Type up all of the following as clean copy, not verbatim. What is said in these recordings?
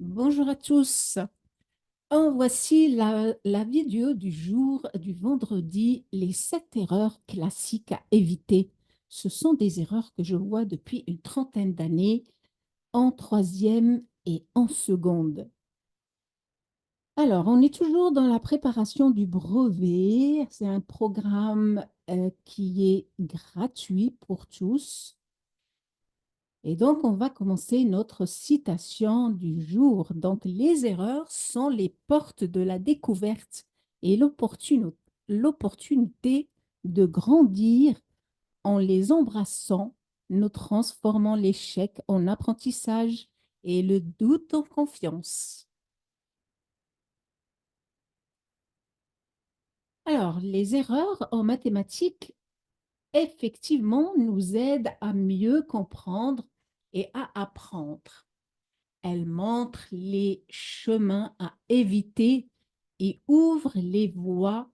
Bonjour à tous. Voici la vidéo du jour du vendredi, les 7 erreurs classiques à éviter. Ce sont des erreurs que je vois depuis une trentaine d'années en troisième et en seconde. Alors, on est toujours dans la préparation du brevet. C'est un programme qui est gratuit pour tous. Et donc, on va commencer notre citation du jour. Donc, les erreurs sont les portes de la découverte et l'opportunité de grandir en les embrassant, nous transformant l'échec en apprentissage et le doute en confiance. Alors, les erreurs en mathématiques, effectivement, nous aident à mieux comprendre et à apprendre. Elle montre les chemins à éviter et ouvre les voies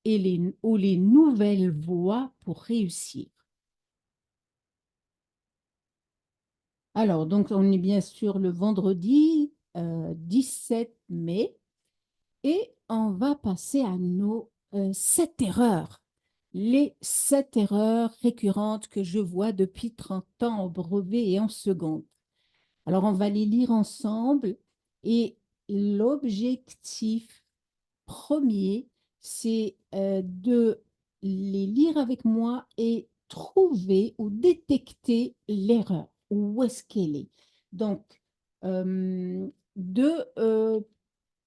ou les nouvelles voies pour réussir. Alors, donc, on est bien sûr le vendredi 17 mai et on va passer à nos 7 erreurs. Les 7 erreurs récurrentes que je vois depuis 30 ans au brevet et en seconde. Alors, on va les lire ensemble et l'objectif premier, c'est de les lire avec moi et trouver ou détecter l'erreur. Où est-ce qu'elle est? Donc, euh, de, euh,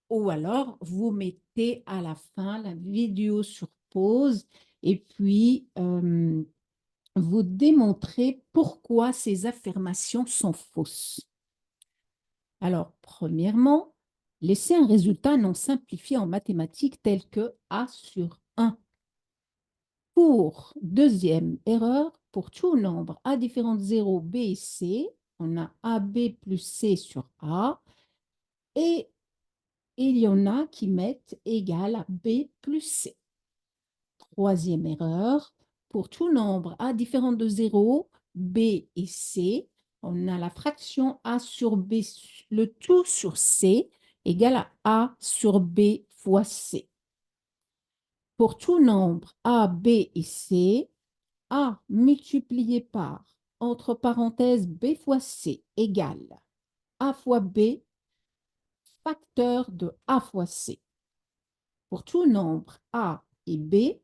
ou alors, vous mettez à la fin la vidéo sur pause et puis vous démontrez pourquoi ces affirmations sont fausses. Alors, premièrement, laissez un résultat non simplifié en mathématiques tel que A sur 1. Pour deuxième erreur, pour tout nombre A différent de 0, B et C, on a AB plus C sur A et il y en a qui mettent égal à B plus C. Troisième erreur, pour tout nombre A différent de 0, B et C, on a la fraction A sur B, le tout sur C, égale à A sur B fois C. Pour tout nombre A, B et C, A multiplié par, entre parenthèses, B fois C égale A fois B, facteur de A fois C. Pour tout nombre A et B,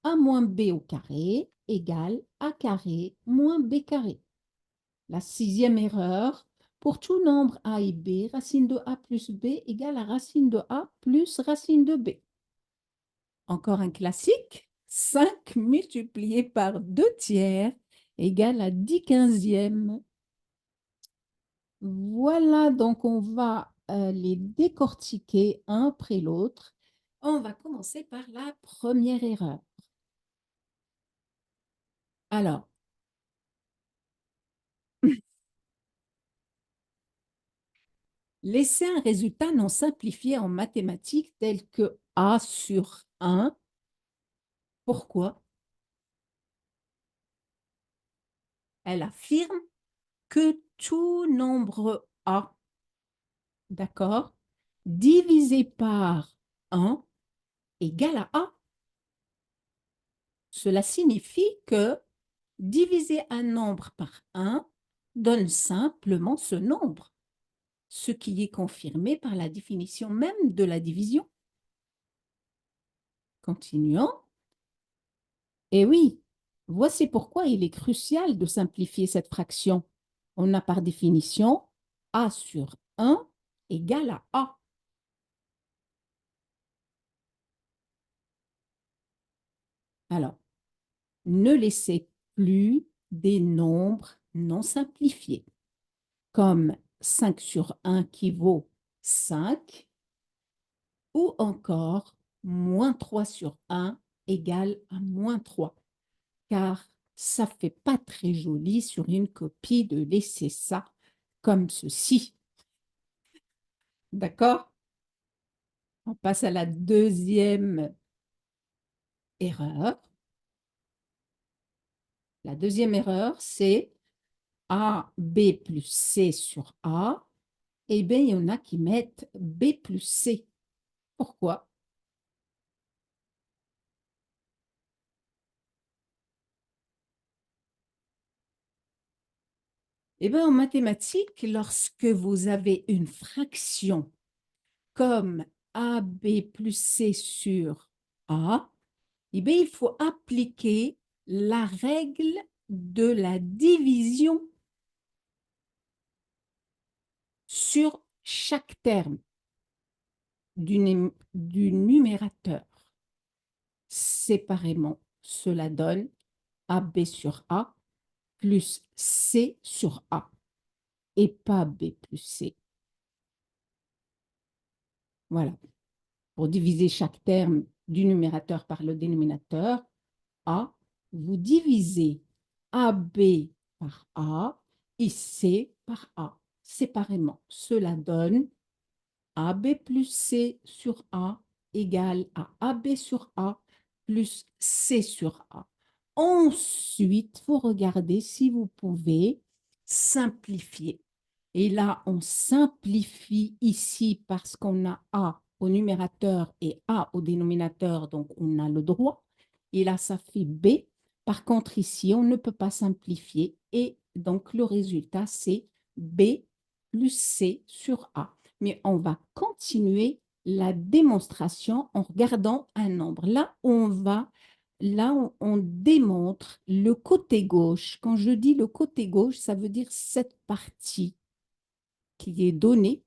A moins B au carré égale A carré moins B carré. La sixième erreur, pour tout nombre A et B, racine de A plus B égale à racine de A plus racine de B. Encore un classique, 5 multiplié par 2 tiers égale à 10 quinzièmes. Voilà, donc on va les décortiquer un après l'autre. On va commencer par la première erreur. Alors, laissez un résultat non simplifié en mathématiques tel que A sur 1. Pourquoi? Elle affirme que tout nombre A, d'accord, divisé par 1 égale à A. Cela signifie que diviser un nombre par 1 donne simplement ce nombre, ce qui est confirmé par la définition même de la division. Continuons. Et oui, voici pourquoi il est crucial de simplifier cette fraction. On a par définition A sur 1 égale à A. Alors, ne laissez plus des nombres non simplifiés, comme 5 sur 1 qui vaut 5, ou encore moins 3 sur 1 égale à moins 3, car ça ne fait pas très joli sur une copie de laisser ça comme ceci. D'accord? On passe à la deuxième erreur. La deuxième erreur, c'est A, B plus C sur A. Eh bien, il y en a qui mettent B plus C. Pourquoi? Eh bien, en mathématiques, lorsque vous avez une fraction comme AB plus C sur A, eh bien, il faut appliquer la règle de la division sur chaque terme du numérateur. Séparément, cela donne AB sur A plus C sur A et pas B plus C. Voilà. Pour diviser chaque terme du numérateur par le dénominateur, A, vous divisez AB par A et C par A séparément. Cela donne AB plus C sur A égale à AB sur A plus C sur A. Ensuite, vous regardez si vous pouvez simplifier. Et là, on simplifie ici parce qu'on a A au numérateur et A au dénominateur, donc on a le droit. Et là, ça fait B. Par contre, ici, on ne peut pas simplifier. Et donc, le résultat, c'est B plus C sur A. Mais on va continuer la démonstration en regardant un nombre. Là, on démontre le côté gauche. Quand je dis le côté gauche, ça veut dire cette partie qui est donnée.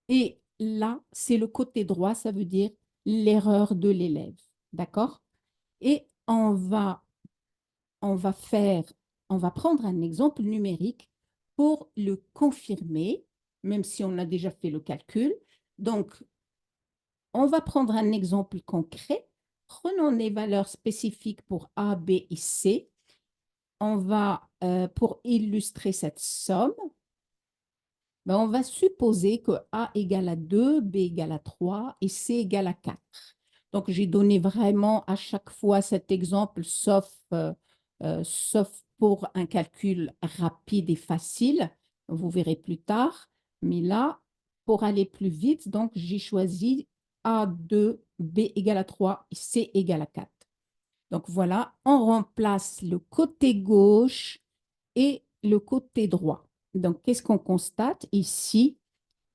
Et là, c'est le côté droit, ça veut dire l'erreur de l'élève. D'accord? Et on va faire, on va prendre un exemple numérique pour le confirmer, même si on a déjà fait le calcul. Donc, on va prendre un exemple concret. Prenons les valeurs spécifiques pour A, B et C. On va, pour illustrer cette somme, ben, on va supposer que A égale à 2, B égale à 3 et C égale à 4. Donc, j'ai donné vraiment à chaque fois cet exemple, sauf pour un calcul rapide et facile. Vous verrez plus tard. Mais là, pour aller plus vite, donc j'ai choisi A2, B égale à 3 et C égale à 4. Donc voilà, on remplace le côté gauche et le côté droit. Donc, qu'est-ce qu'on constate ici?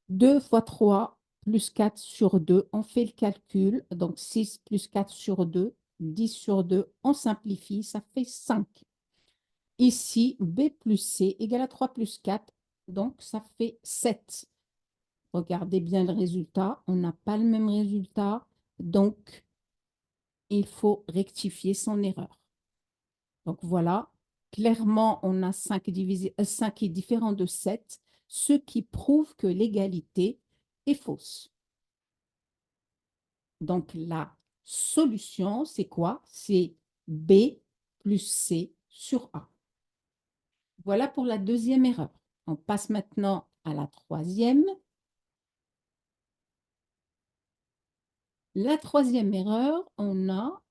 2 fois 3 plus 4 sur 2, on fait le calcul. Donc, 6 plus 4 sur 2, 10 sur 2, on simplifie, ça fait 5. Ici, B plus C égale à 3 plus 4, donc ça fait 7. Regardez bien le résultat, on n'a pas le même résultat, donc il faut rectifier son erreur. Donc voilà, clairement, on a 5, 5 est différent de 7, ce qui prouve que l'égalité est fausse. Donc la solution, c'est quoi? C'est B plus C sur A. Voilà pour la deuxième erreur. On passe maintenant à la troisième. La troisième erreur, on a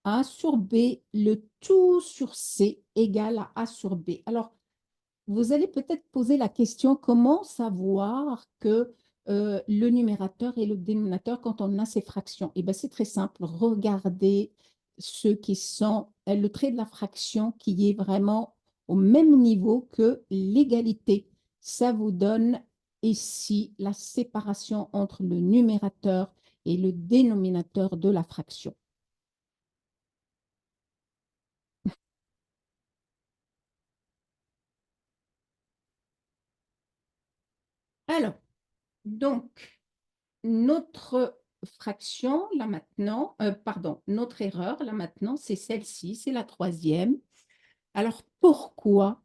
A sur B, le tout sur C égale à A sur B. Alors, vous allez peut-être poser la question, comment savoir que le numérateur et le dénominateur quand on a ces fractions? Eh bien, c'est très simple. Regardez ceux qui sont le trait de la fraction qui est vraiment au même niveau que l'égalité. Ça vous donne ici la séparation entre le numérateur et le dénominateur de la fraction. Alors, donc, notre fraction, là maintenant, pardon, notre erreur, là maintenant, c'est celle-ci, c'est la troisième. Alors, pourquoi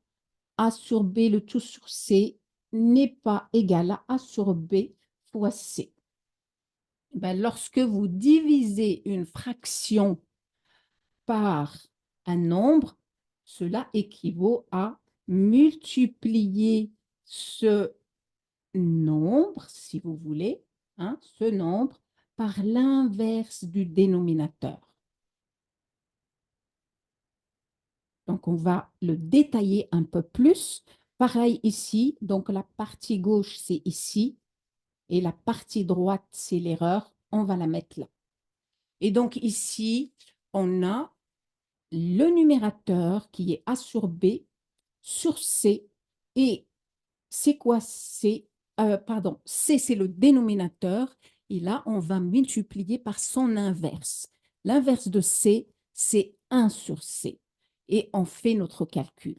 A sur B, le tout sur C, n'est pas égal à A sur B fois C? Ben, lorsque vous divisez une fraction par un nombre, cela équivaut à multiplier ce nombre, si vous voulez, hein, ce nombre, par l'inverse du dénominateur. Donc, on va le détailler un peu plus Pareil ici, donc la partie gauche, c'est ici, et la partie droite, c'est l'erreur. On va la mettre là. Et donc ici, on a le numérateur qui est A sur B sur C. Et c'est quoi C? Pardon, C, c'est le dénominateur. Et là, on va multiplier par son inverse. L'inverse de C, c'est 1 sur C. Et on fait notre calcul.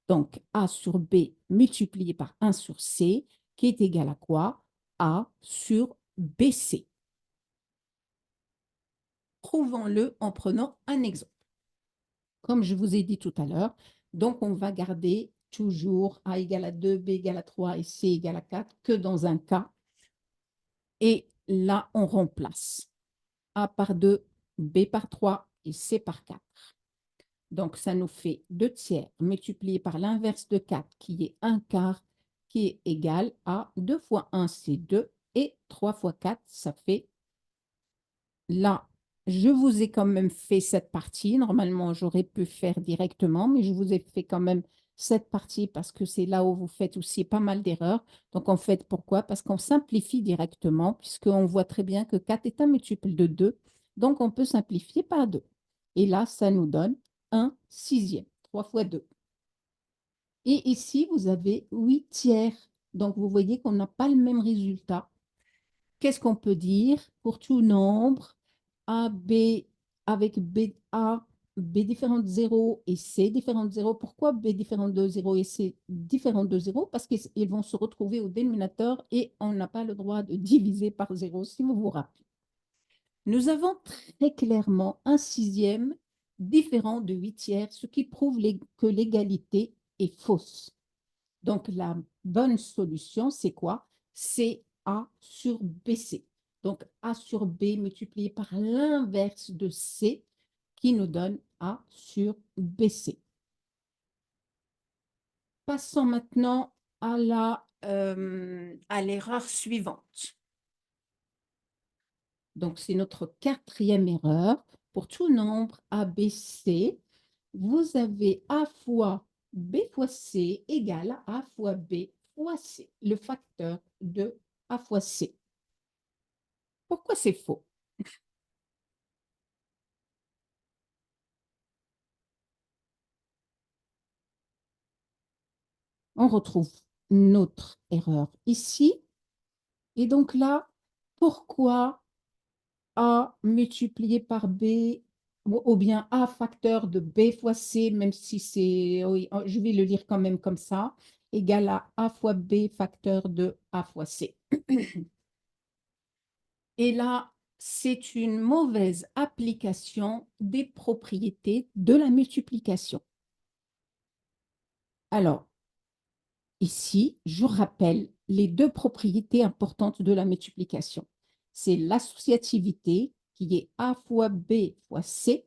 Donc, A sur B multiplié par 1 sur C, qui est égal à quoi? A sur BC. Prouvons-le en prenant un exemple. Comme je vous ai dit tout à l'heure, donc on va garder toujours A égale à 2, B égale à 3 et C égale à 4 que dans un cas. Et là, on remplace A par 2, B par 3 et C par 4. Donc, ça nous fait 2 tiers multiplié par l'inverse de 4, qui est 1 quart, qui est égal à 2 fois 1, c'est 2, et 3 fois 4, ça fait là. Je vous ai quand même fait cette partie. Normalement, j'aurais pu faire directement, mais je vous ai fait quand même cette partie parce que c'est là où vous faites aussi pas mal d'erreurs. Donc, en fait, pourquoi? Parce qu'on simplifie directement, puisqu'on voit très bien que 4 est un multiple de 2. Donc, on peut simplifier par 2. Et là, ça nous donne 1 sixième, 3 fois 2. Et ici, vous avez 8 tiers. Donc, vous voyez qu'on n'a pas le même résultat. Qu'est-ce qu'on peut dire pour tout nombre A, B, avec B, A, B différent de 0 et C différent de 0. Pourquoi B différent de 0 et C différent de 0? Parce qu'ils vont se retrouver au dénominateur et on n'a pas le droit de diviser par 0, si vous vous rappelez. Nous avons très clairement un sixième différent de 8 tiers, ce qui prouve que l'égalité est fausse. Donc, la bonne solution, c'est quoi? C'est A sur BC. Donc, A sur B multiplié par l'inverse de C qui nous donne A sur BC. Passons maintenant à l'erreur suivante. Donc, c'est notre quatrième erreur. Pour tout nombre ABC, vous avez A fois B fois C égale à A fois B fois C, le facteur de A fois C. Pourquoi c'est faux? On retrouve notre erreur ici. Et donc là, pourquoi A multiplié par B ou bien A facteur de B fois C, même si c'est, oui, je vais le lire quand même comme ça, égale à A fois B facteur de A fois C. Et là, c'est une mauvaise application des propriétés de la multiplication. Alors, ici, je rappelle les deux propriétés importantes de la multiplication. C'est l'associativité qui est A fois B fois C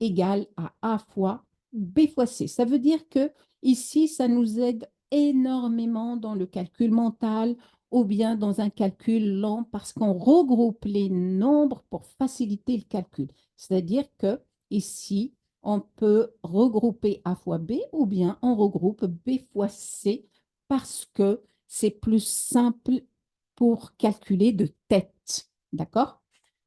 égale à A fois B fois C. Ça veut dire que ici, ça nous aide énormément dans le calcul mental ou bien dans un calcul lent parce qu'on regroupe les nombres pour faciliter le calcul. C'est-à-dire que ici, on peut regrouper A fois B ou bien on regroupe B fois C parce que c'est plus simple pour calculer de tête. D'accord?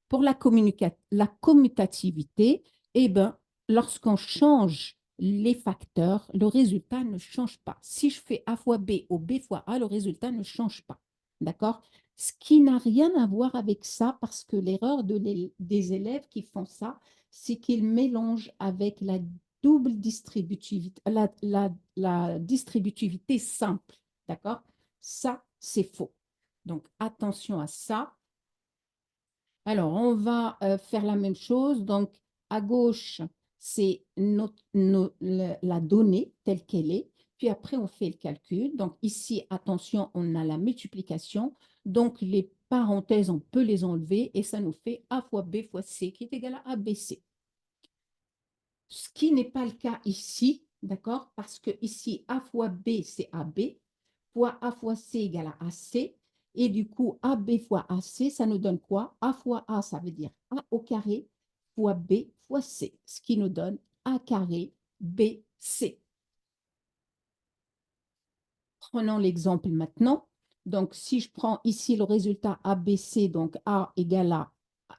Pour la commutativité, eh ben, lorsqu'on change les facteurs, le résultat ne change pas. Si je fais A fois B ou B fois A, le résultat ne change pas. D'accord? Ce qui n'a rien à voir avec ça, parce que l'erreur des élèves qui font ça, c'est qu'ils mélangent avec la double distributivité, la distributivité simple. D'accord? Ça, c'est faux. Donc, attention à ça. Alors, on va faire la même chose. Donc, à gauche, c'est la donnée telle qu'elle est. Puis après, on fait le calcul. Donc, ici, attention, on a la multiplication. Donc, les parenthèses, on peut les enlever et ça nous fait A fois B fois C qui est égal à ABC. Ce qui n'est pas le cas ici, d'accord? Parce que ici, A fois B, c'est AB, fois A fois C égale à AC. Et du coup, AB fois AC, ça nous donne quoi? A fois A, ça veut dire A au carré, fois B fois C, ce qui nous donne A carré BC. Prenons l'exemple maintenant. Donc, si je prends ici le résultat ABC, donc A égale à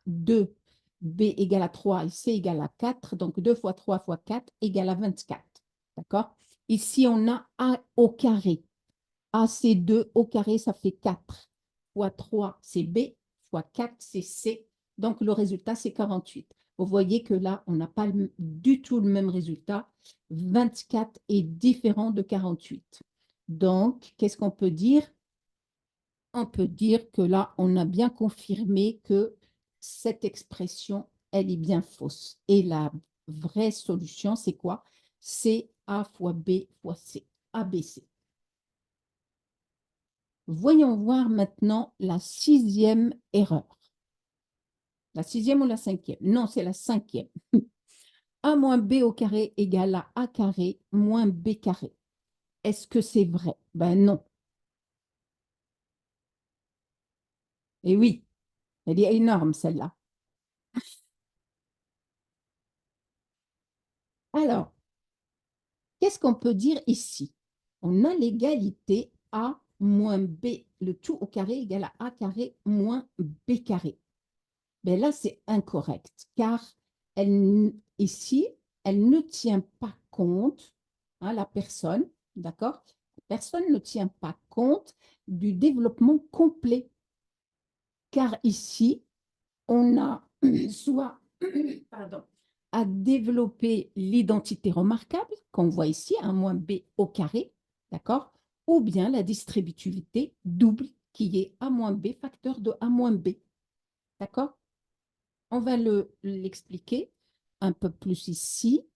2, B égale à 3 et C égale à 4, donc 2 fois 3 fois 4 égale à 24. D'accord? Ici, on a A au carré. A, c'est 2 au carré, ça fait 4. Fois 3, c'est B. Fois 4, c'est C. Donc, le résultat, c'est 48. Vous voyez que là, on n'a pas du tout le même résultat. 24 est différent de 48. Donc, qu'est-ce qu'on peut dire? On peut dire que là, on a bien confirmé que cette expression, elle est bien fausse. Et la vraie solution, c'est quoi? C'est A fois B fois C. ABC. Voyons voir maintenant la sixième erreur. La sixième ou la cinquième? Non, c'est la cinquième. A moins B au carré égale à A carré moins B carré. Est-ce que c'est vrai? Ben non. Et oui, elle est énorme celle-là. Alors, qu'est-ce qu'on peut dire ici? On a l'égalité A moins B, le tout au carré égale à A carré moins B carré. Mais là, c'est incorrect, car ici, elle ne tient pas compte, hein, la personne, d'accord? La personne ne tient pas compte du développement complet, car ici, on a soit pardon, à développer l'identité remarquable, qu'on voit ici, A moins B au carré, d'accord? Ou bien la distributivité double, qui est A moins B facteur de A moins B, d'accord? On va l'expliquer un peu plus ici.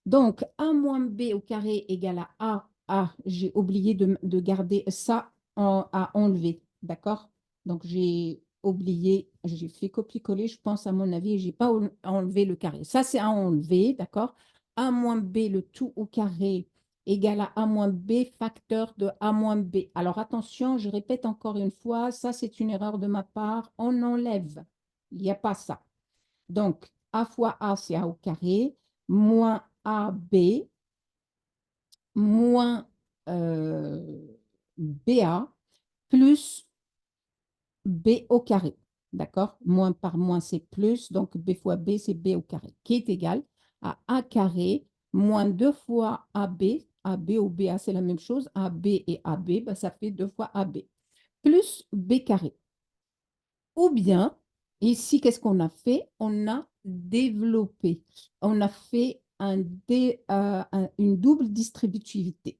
Donc, A moins B au carré égale à A. Ah, j'ai oublié de garder ça à enlever, d'accord? Donc, j'ai oublié, j'ai fait copier-coller, je pense, à mon avis, et je n'ai pas enlevé le carré. Ça, c'est à enlever, d'accord? A moins B, le tout au carré, égale à A moins B, facteur de A moins B. Alors, attention, je répète encore une fois, ça, c'est une erreur de ma part. On enlève. Il n'y a pas ça. Donc, A fois A, c'est A au carré, moins AB, moins BA, plus B au carré. D'accord? Moins par moins, c'est plus. Donc, B fois B, c'est B au carré, qui est égal à A carré, moins 2 fois AB. AB ou BA, c'est la même chose. AB et AB, ben, ça fait 2 fois AB, plus B carré. Ou bien, ici, qu'est-ce qu'on a fait? On a développé. On a fait une double distributivité.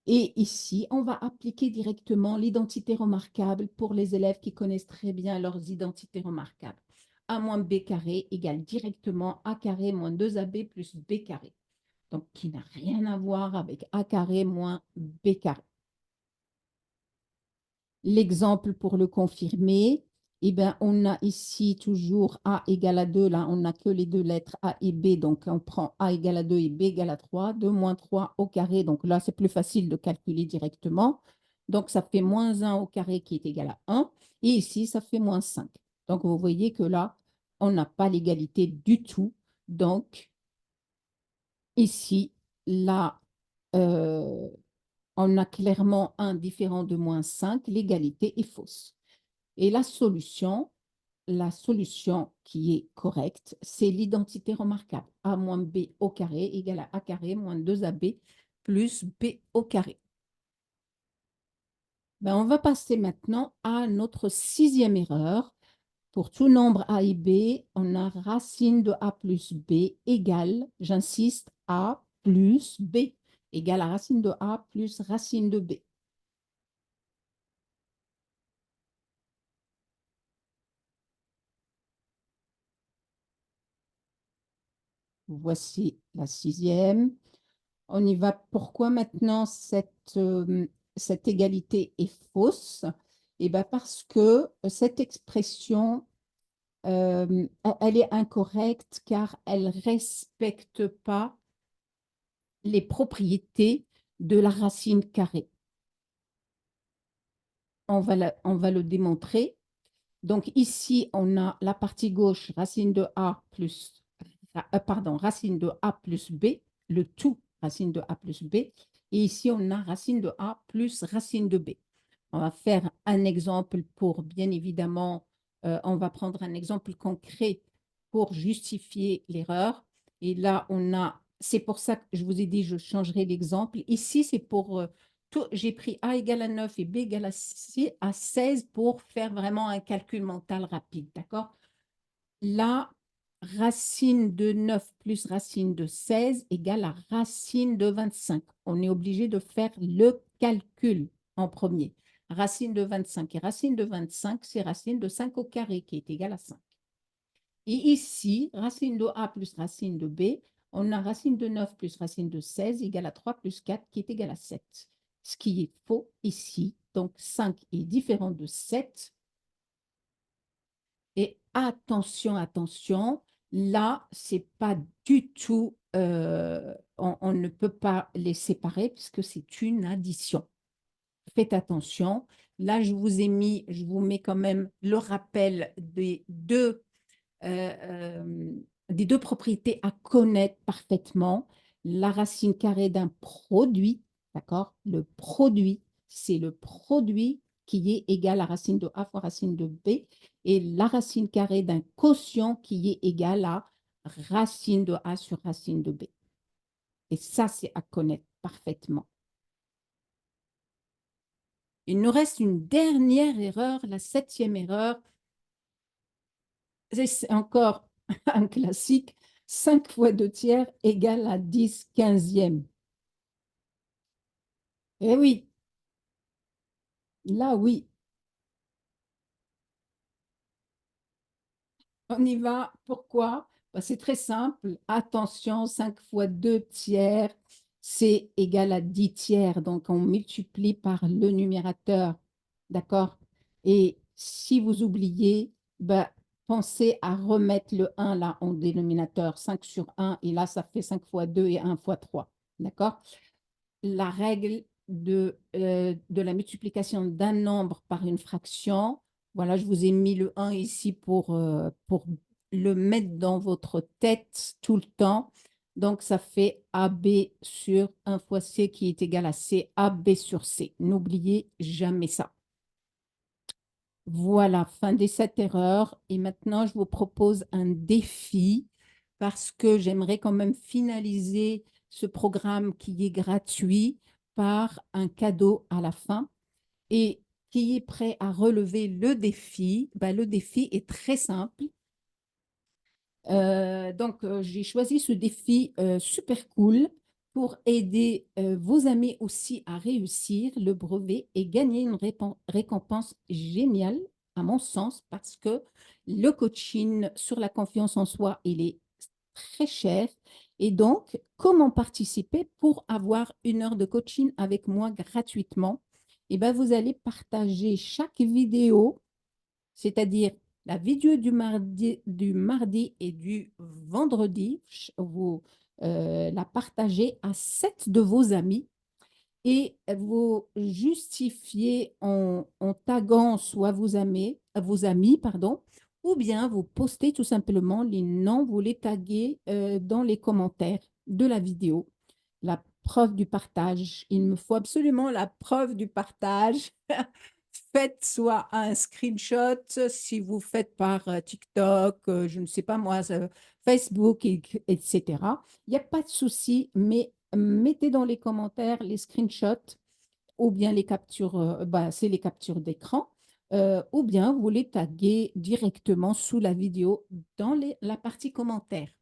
Et ici, on va appliquer directement l'identité remarquable pour les élèves qui connaissent très bien leurs identités remarquables. A moins B carré égale directement A carré moins 2AB plus B carré. Donc, qui n'a rien à voir avec A carré moins B carré. L'exemple pour le confirmer, eh ben, on a ici toujours A égale à 2. Là, on n'a que les deux lettres A et B. Donc, on prend A égale à 2 et B égale à 3. 2 moins 3 au carré. Donc, là, c'est plus facile de calculer directement. Donc, ça fait moins 1 au carré qui est égal à 1. Et ici, ça fait moins 5. Donc, vous voyez que là, on n'a pas l'égalité du tout. Donc, ici, là, euh, on a clairement un différent de moins 5. L'égalité est fausse. Et la solution qui est correcte, c'est l'identité remarquable. A moins B au carré égale à A carré moins 2AB plus B au carré. Ben, on va passer maintenant à notre sixième erreur. Pour tout nombre A et B, on a racine de A plus B égale, j'insiste, A plus B égale à racine de A plus racine de B. Voici la sixième. On y va. Pourquoi maintenant cette égalité est fausse? Eh bien parce que cette expression, elle est incorrecte car elle ne respecte pas les propriétés de la racine carrée. On va le démontrer. Donc ici, on a la partie gauche, racine de A plus, pardon, racine de A plus B, le tout racine de A plus B. Et ici, on a racine de A plus racine de B. On va faire un exemple pour, bien évidemment, on va prendre un exemple concret pour justifier l'erreur. Et là, c'est pour ça que je vous ai dit, je changerai l'exemple. Ici, c'est pour tout, j'ai pris A égale à 9 et B égale à 16 pour faire vraiment un calcul mental rapide, d'accord? Là, racine de 9 plus racine de 16 égale à racine de 25. On est obligé de faire le calcul en premier. Racine de 25 et racine de 25, c'est racine de 5 au carré qui est égal à 5. Et ici, racine de A plus racine de B, on a racine de 9 plus racine de 16 égale à 3 plus 4 qui est égal à 7. Ce qui est faux ici, donc 5 est différent de 7. Et attention, attention, là, c'est pas du tout, on ne peut pas les séparer puisque c'est une addition. Faites attention. Là, je vous mets quand même le rappel des deux propriétés à connaître parfaitement. La racine carrée d'un produit, d'accord? Le produit, c'est le produit qui est égal à racine de A fois racine de B, et la racine carrée d'un quotient qui est égal à racine de A sur racine de B. Et ça, c'est à connaître parfaitement. Il nous reste une dernière erreur, la 7e erreur. C'est encore un classique. 5 fois 2 tiers égale à 10 quinzièmes. Eh oui, là oui, on y va. Pourquoi? Ben, c'est très simple. Attention, 5 fois 2 tiers, c'est égal à 10 tiers. Donc, on multiplie par le numérateur. D'accord? Et si vous oubliez, ben, pensez à remettre le 1 là en dénominateur. 5 sur 1, et là, ça fait 5 fois 2 et 1 fois 3. D'accord? La règle de la multiplication d'un nombre par une fraction. Voilà, je vous ai mis le 1 ici pour le mettre dans votre tête tout le temps. Donc, ça fait AB sur 1 fois C qui est égal à C, AB sur C. N'oubliez jamais ça. Voilà, fin des 7 erreurs. Et maintenant, je vous propose un défi parce que j'aimerais quand même finaliser ce programme qui est gratuit par un cadeau à la fin. Et qui est prêt à relever le défi? Ben, le défi est très simple. Donc, j'ai choisi ce défi super cool pour aider vos amis aussi à réussir le brevet et gagner une récompense géniale, à mon sens, parce que le coaching sur la confiance en soi, il est très cher. Et donc, comment participer pour avoir 1 heure de coaching avec moi gratuitement? Eh bien, vous allez partager chaque vidéo, c'est-à-dire la vidéo du mardi et du vendredi, vous la partagez à 7 de vos amis et vous justifiez en taguant soit vos amis, pardon, ou bien vous postez tout simplement les noms, vous les taguez dans les commentaires de la vidéo. La preuve du partage. Il me faut absolument la preuve du partage. Faites soit un screenshot si vous faites par TikTok, je ne sais pas moi, Facebook, etc. Il n'y a pas de souci, mais mettez dans les commentaires les screenshots ou bien les captures, bah, c'est les captures d'écran, ou bien vous les taguez directement sous la vidéo dans la partie commentaires.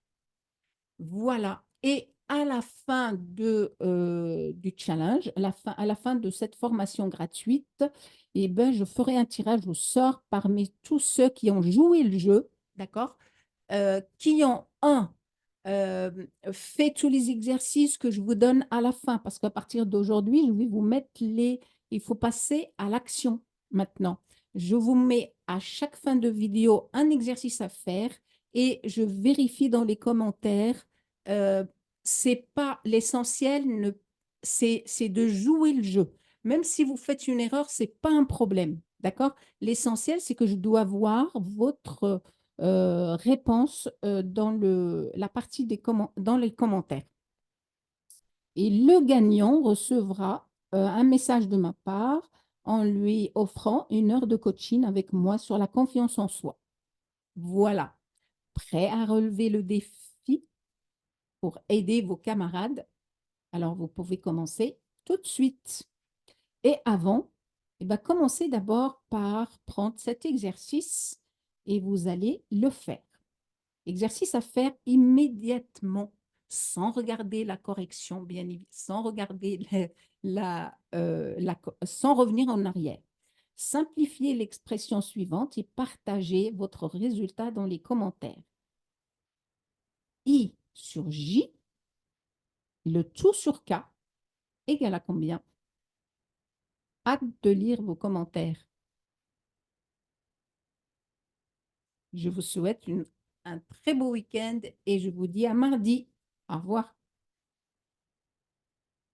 Voilà. Et à la fin du challenge, à la fin de cette formation gratuite, eh ben, je ferai un tirage au sort parmi tous ceux qui ont joué le jeu, d'accord? Qui ont, euh, fait tous les exercices que je vous donne à la fin, parce qu'à partir d'aujourd'hui, je vais vous mettre il faut passer à l'action maintenant. Je vous mets à chaque fin de vidéo un exercice à faire et je vérifie dans les commentaires. Euh, c'est pas l'essentiel, c'est de jouer le jeu. Même si vous faites une erreur, c'est pas un problème, d'accord? L'essentiel, c'est que je dois voir votre réponse dans la partie dans les commentaires. Et le gagnant recevra un message de ma part en lui offrant une heure de coaching avec moi sur la confiance en soi. Voilà, prêt à relever le défi pour aider vos camarades? Alors, vous pouvez commencer tout de suite. Et avant, eh ben, commencez d'abord par prendre cet exercice et vous allez le faire. Exercice à faire immédiatement, sans regarder la correction, bien évidemment, sans regarder sans revenir en arrière. Simplifiez l'expression suivante et partagez votre résultat dans les commentaires. I sur J, le tout sur K, égale à combien? Hâte de lire vos commentaires. Je vous souhaite un très beau week-end et je vous dis à mardi. Au revoir.